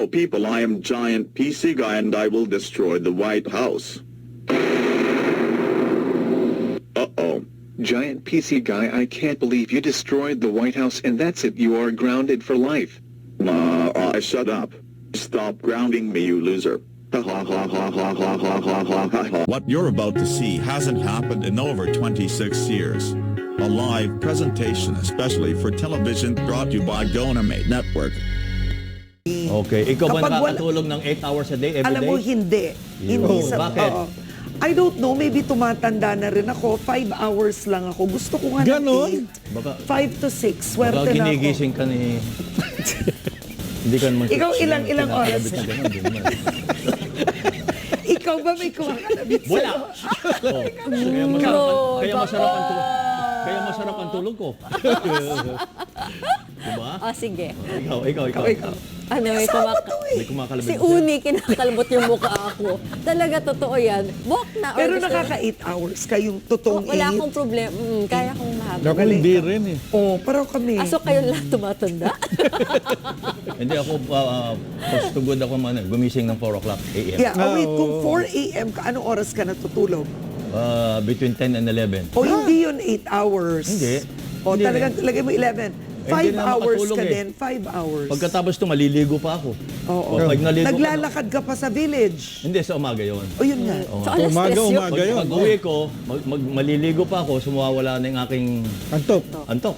people, I am Giant PC Guy and I will destroy the White House. Uh-oh. Giant PC Guy, I can't believe you destroyed the White House and that's it, you are grounded for life. Shut up. Stop grounding me, you loser. Ha ha ha ha ha ha ha ha ha ha ha. What you're about to see hasn't happened in over 26 years. A live presentation especially for television brought to you by Gonamate Network. Okay, ikaw ba Kapag nakakatulog ng 8 hours a day, every Alam day? mo, hindi. Hindi sa... Bakit? oo. I don't know, maybe tumatanda na rin ako. 5 hours lang ako. Gusto ko nga Ganon? ng Baka- 8. 5 to 6. Swerte Baka na ako. ginigising ka ni... Hindi ka naman... Ikaw ilang oras? Tinakalabit na ganun, di naman. Ikaw ba may kumakalabit sa'yo? Wala! Oh, kaya masarap ang tulog ko. Diba? O, sige. Ikaw. Ano, May kumakalabit si na Uni, kinakalbot yung mukha ako. Talaga, totoo yan. Walk na. or Pero gusto- nakaka 8 hours kayong Oh, totoong wala 8. akong problema. Kaya kong mahaba. Ako hindi rin eh. Oh, pero kami. Aso kayo lahat tumatanda. Hindi ako, first to good ako gumising ng 4 o'clock a.m. Yeah, wait, oo. kung 4 a.m. ka, anong oras ka natutulog? Between 10 and 11. O hindi yun 8 hours. Hindi. O Hindi talagang lagay mo 11. 5 Hindi na hours makatulog ka eh. din, 5 hours. Pagkatapos ito, maliligo pa ako. Oo. Pag naligo ka, Naglalakad ka pa sa village. hindi, sa umaga yun. O yun nga. So, alas Umaga, 3 yun. umaga yun. Pag uwi ko, maliligo pa ako, sumawala na yung aking Antok. antok.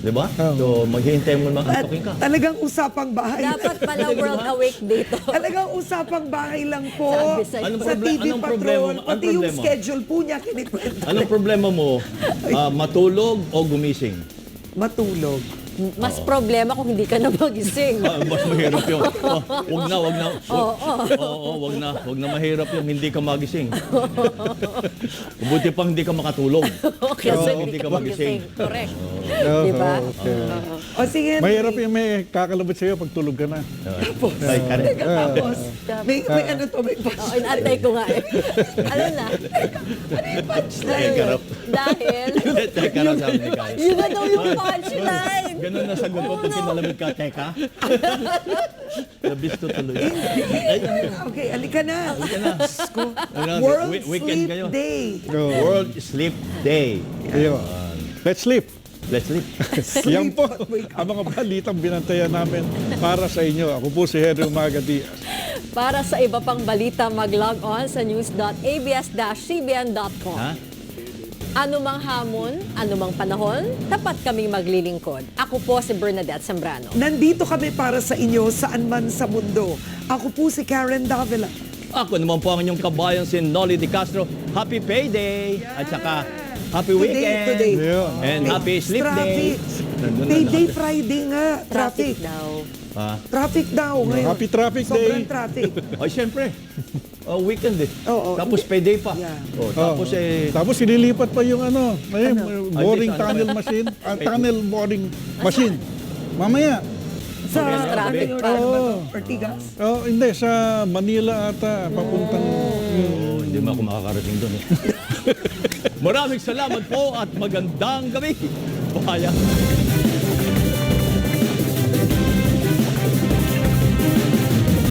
Diba? Oo. So, maghihintay mo naman At antokin ka. talagang usapang bahay. Dapat pala World Awake dito. Talagang usapang bahay lang po. Sabi sa'yo. Anong Sa proble- TV anong Patrol. problema? Anong Pati yung problema? schedule po niya kinikwento. Anong problema mo? Matulog o gumising? Matulog. Mas problema kung hindi ka na magising. Mas mahirap yun. Wag na mahirap yung hindi ka magising. Buti pang hindi ka makatulog. Kasi hindi ka magising. Correct. Oo, Diba? okay. O sige. Mahirap yung may kakalabit sa'yo pag tulog ka na. Ay, kare. Tapos, may ano to, may Oo, inaantay ko nga eh. Alam na. Karap. Dahil, Teka lang sabi ni Kai. yun na daw yung punchline. Ganun na sagot ko pag kinalamit ka, teka. Labis to tuloy. Okay, alika na. World World Sleep Day. World Sleep Day. Ayun. Let's sleep. Let's sleep. Yan po but wake ang mga balitang binantayan namin para sa inyo. Ako po si Henry Umaga Diaz. Para sa iba pang balita, mag-log on sa news.abs-cbn.com. Ha? Anumang hamon, anumang panahon, tapat kaming maglilingkod. Ako po si Bernadette Zambrano. Nandito kami para sa inyo saan man sa mundo. Ako po si Karen Davila. Ako naman po ang inyong kabayan si Nolly Di Castro. Happy payday! At saka, happy weekend! Today. Yeah. And happy sleep Traffic. day! Nandun na Payday lahat. Friday nga. Traffic. daw. Ha? Traffic daw ngayon. Happy traffic Sobrang day. traffic. Ay, siyempre. Weekend eh. Oo, Tapos payday pa. Yeah. Tapos Tapos ililipat pa yung boring Ay, tunnel machine. Tunnel boring machine. Mamaya. Sa traffic. Ortigas. Oh, hindi. Sa Manila ata. Papuntang... hindi mo ako makakarating doon eh. Maraming salamat po at magandang gabi. Bye.